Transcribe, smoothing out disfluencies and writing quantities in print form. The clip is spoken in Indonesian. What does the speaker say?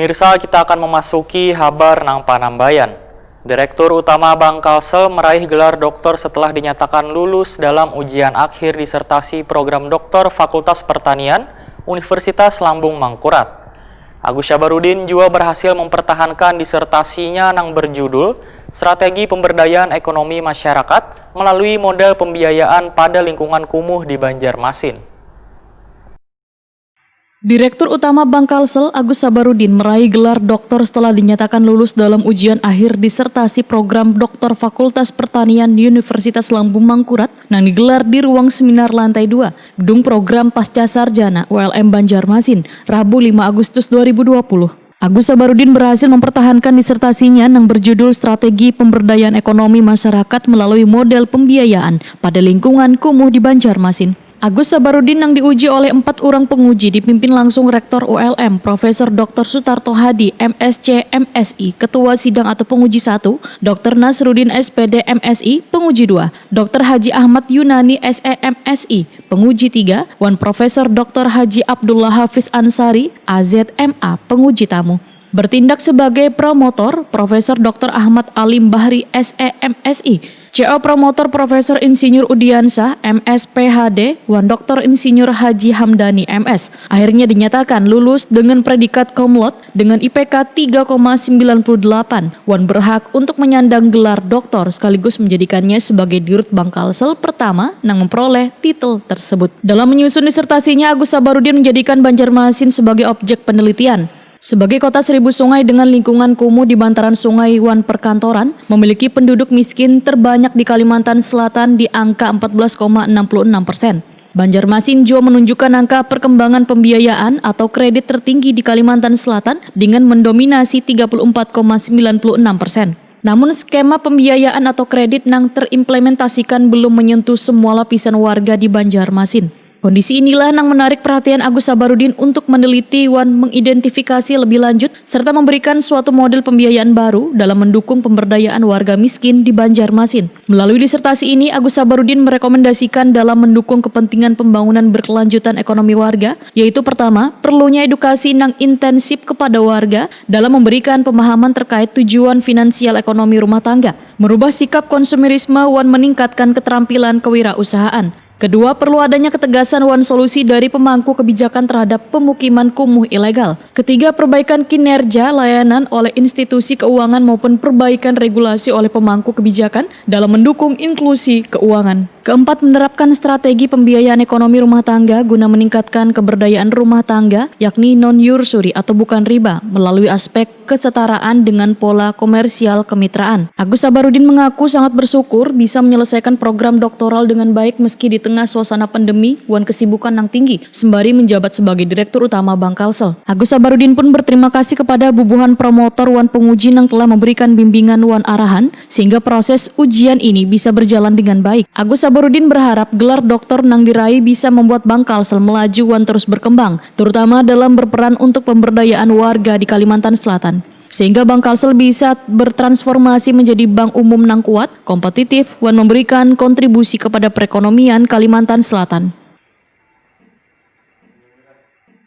Pemirsa, kita akan memasuki Habar nang Panambayan. Direktur Utama Bangkalsel meraih gelar doktor setelah dinyatakan lulus dalam ujian akhir disertasi program doktor Fakultas Pertanian Universitas Lambung Mangkurat. Agus Sabarudin juga berhasil mempertahankan disertasinya yang berjudul Strategi Pemberdayaan Ekonomi Masyarakat melalui model pembiayaan pada lingkungan kumuh di Banjarmasin. Direktur Utama Bangkalsel Agus Sabarudin meraih gelar doktor setelah dinyatakan lulus dalam ujian akhir disertasi program doktor Fakultas Pertanian Universitas Lambung Mangkurat yang digelar di ruang seminar lantai 2, Gedung Program Pasca Sarjana ULM Banjarmasin, Rabu 5 Agustus 2020. Agus Sabarudin berhasil mempertahankan disertasinya yang berjudul Strategi Pemberdayaan Ekonomi Masyarakat melalui model pembiayaan pada lingkungan kumuh di Banjarmasin. Agus Sabarudin yang diuji oleh 4 orang penguji dipimpin langsung Rektor ULM Profesor Dr. Sutarto Hadi, MSc, MSI, Ketua Sidang atau Penguji 1, Dr. Nasruddin SPD, MSI, Penguji 2, Dr. Haji Ahmad Yunani, SE, MSI, Penguji 3, Wan Profesor Dr. Haji Abdullah Hafiz Ansari, AZMA, Penguji Tamu. Bertindak sebagai promotor, Profesor Dr. Ahmad Alim Bahri, SE, MSI, CO Promotor Profesor Insinyur Udiansah, MS PhD, Wan Dr. Insinyur Haji Hamdani, MS. Akhirnya dinyatakan lulus dengan predikat cum laude dengan IPK 3,98. Wan berhak untuk menyandang gelar doktor sekaligus menjadikannya sebagai Dirut Bangkalsel pertama yang memperoleh titel tersebut. Dalam menyusun disertasinya, Agus Sabarudin menjadikan Banjarmasin sebagai objek penelitian. Sebagai kota 1000 sungai dengan lingkungan kumuh di bantaran sungai Wan Perkantoran, memiliki penduduk miskin terbanyak di Kalimantan Selatan di angka 14,66%. Banjarmasin juga menunjukkan angka perkembangan pembiayaan atau kredit tertinggi di Kalimantan Selatan dengan mendominasi 34,96%. Namun skema pembiayaan atau kredit yang terimplementasikan belum menyentuh semua lapisan warga di Banjarmasin. Kondisi inilah yang menarik perhatian Agus Sabarudin untuk meneliti Wan mengidentifikasi lebih lanjut serta memberikan suatu model pembiayaan baru dalam mendukung pemberdayaan warga miskin di Banjarmasin. Melalui disertasi ini, Agus Sabarudin merekomendasikan dalam mendukung kepentingan pembangunan berkelanjutan ekonomi warga, yaitu pertama, perlunya edukasi yang intensif kepada warga dalam memberikan pemahaman terkait tujuan finansial ekonomi rumah tangga, merubah sikap konsumerisme Wan meningkatkan keterampilan kewirausahaan. Kedua, perlu adanya ketegasan Wan solusi dari pemangku kebijakan terhadap pemukiman kumuh ilegal. Ketiga, perbaikan kinerja layanan oleh institusi keuangan maupun perbaikan regulasi oleh pemangku kebijakan dalam mendukung inklusi keuangan. Keempat, menerapkan strategi pembiayaan ekonomi rumah tangga guna meningkatkan keberdayaan rumah tangga, yakni non-yursuri atau bukan riba, melalui aspek kesetaraan dengan pola komersial kemitraan. Agus Sabarudin mengaku sangat bersyukur bisa menyelesaikan program doktoral dengan baik meski di tengah suasana pandemi, Wan kesibukan yang tinggi, sembari menjabat sebagai Direktur Utama Bangkalsel. Agus Sabarudin pun berterima kasih kepada bubuhan promotor Wan penguji yang telah memberikan bimbingan Wan arahan, sehingga proses ujian ini bisa berjalan dengan baik. Agus Sabarudin berharap gelar doktor yang diraih bisa membuat Bangkalsel melaju Wan terus berkembang, terutama dalam berperan untuk pemberdayaan warga di Kalimantan Selatan. Sehingga Bangkalsel bisa bertransformasi menjadi bank umum yang kuat, kompetitif, Wan memberikan kontribusi kepada perekonomian Kalimantan Selatan.